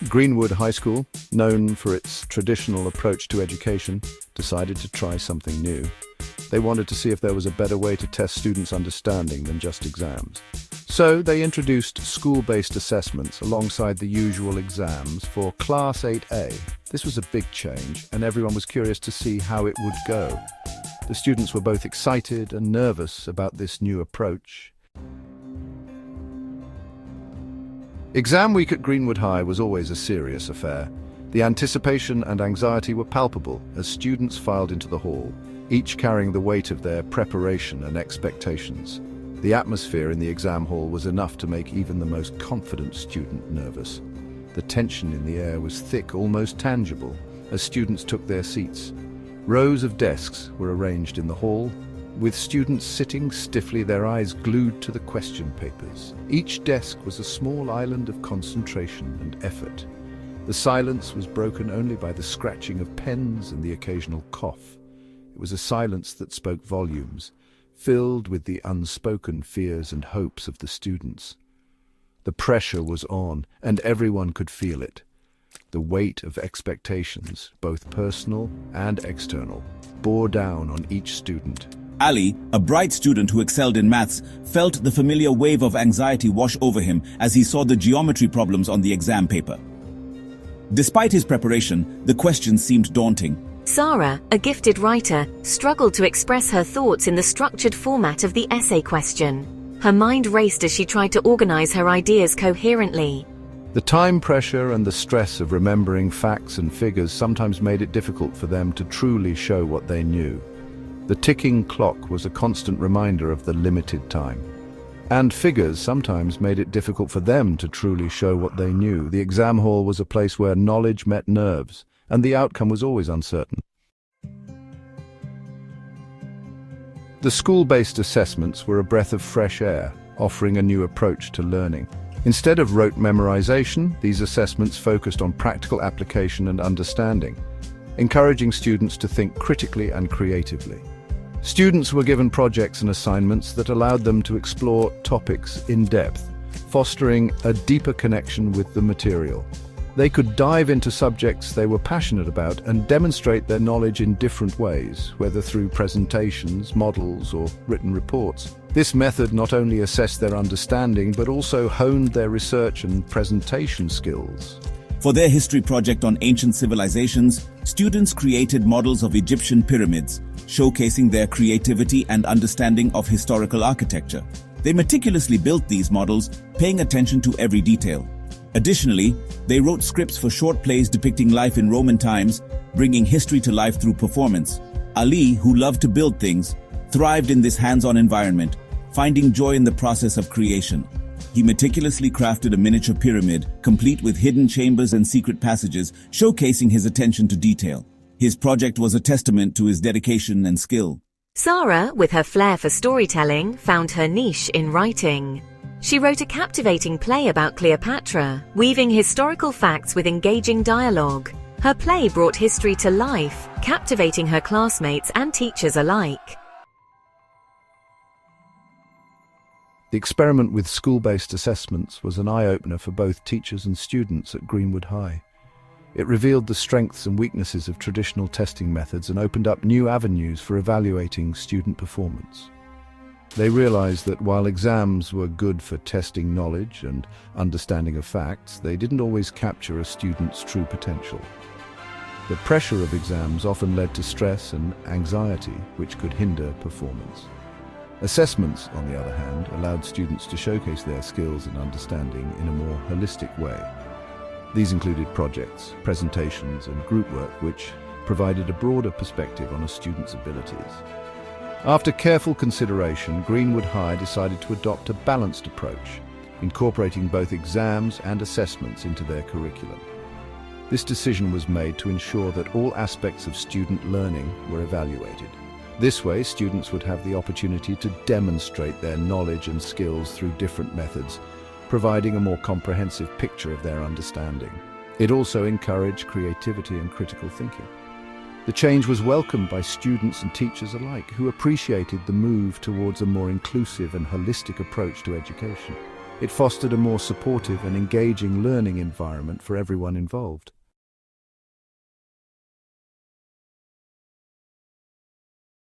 Greenwood High School, known for its traditional approach to education, decided to try something new. They wanted to see if there was a better way to test students' understanding than just exams. So they introduced school-based assessments alongside the usual exams for Class 8A. This was a big change, and everyone was curious to see how it would go. The students were both excited and nervous about this new approach. Exam week at Greenwood High was always a serious affair. The anticipation and anxiety were palpable as students filed into the hall, each carrying the weight of their preparation and expectations. The atmosphere in the exam hall was enough to make even the most confident student nervous. The tension in the air was thick, almost tangible, as students took their seats. Rows of desks were arranged in the hall, with students sitting stiffly, their eyes glued to the question papers. Each desk was a small island of concentration and effort. The silence was broken only by the scratching of pens and the occasional cough. It was a silence that spoke volumes, filled with the unspoken fears and hopes of the students. The pressure was on, and everyone could feel it. The weight of expectations, both personal and external, bore down on each student. Ali, a bright student who excelled in maths, felt the familiar wave of anxiety wash over him as he saw the geometry problems on the exam paper. Despite his preparation, the questions seemed daunting. Sarah, a gifted writer, struggled to express her thoughts in the structured format of the essay question. Her mind raced as she tried to organize her ideas coherently. The time pressure and the stress of remembering facts and figures sometimes made it difficult for them to truly show what they knew. The ticking clock was a constant reminder of the limited time. And figures sometimes made it difficult for them to truly show what they knew. The exam hall was a place where knowledge met nerves, and the outcome was always uncertain. The school-based assessments were a breath of fresh air, offering a new approach to learning. Instead of rote memorization, these assessments focused on practical application and understanding, encouraging students to think critically and creatively. Students were given projects and assignments that allowed them to explore topics in depth, fostering a deeper connection with the material. They could dive into subjects they were passionate about and demonstrate their knowledge in different ways, whether through presentations, models, or written reports. This method not only assessed their understanding, but also honed their research and presentation skills. For their history project on ancient civilizations, students created models of Egyptian pyramids, showcasing their creativity and understanding of historical architecture. They meticulously built these models, paying attention to every detail. Additionally, they wrote scripts for short plays depicting life in Roman times, bringing history to life through performance. Ali, who loved to build things, thrived in this hands-on environment, finding joy in the process of creation. He meticulously crafted a miniature pyramid, complete with hidden chambers and secret passages, showcasing his attention to detail. His project was a testament to his dedication and skill. Sarah, with her flair for storytelling, found her niche in writing. She wrote a captivating play about Cleopatra, weaving historical facts with engaging dialogue. Her play brought history to life, captivating her classmates and teachers alike. The experiment with school-based assessments was an eye-opener for both teachers and students at Greenwood High. It revealed the strengths and weaknesses of traditional testing methods and opened up new avenues for evaluating student performance. They realized that while exams were good for testing knowledge and understanding of facts, they didn't always capture a student's true potential. The pressure of exams often led to stress and anxiety, which could hinder performance. Assessments, on the other hand, allowed students to showcase their skills and understanding in a more holistic way. These included projects, presentations, and group work, which provided a broader perspective on a student's abilities. After careful consideration, Greenwood High decided to adopt a balanced approach, incorporating both exams and assessments into their curriculum. This decision was made to ensure that all aspects of student learning were evaluated. This way, students would have the opportunity to demonstrate their knowledge and skills through different methods, providing a more comprehensive picture of their understanding. It also encouraged creativity and critical thinking. The change was welcomed by students and teachers alike, who appreciated the move towards a more inclusive and holistic approach to education. It fostered a more supportive and engaging learning environment for everyone involved.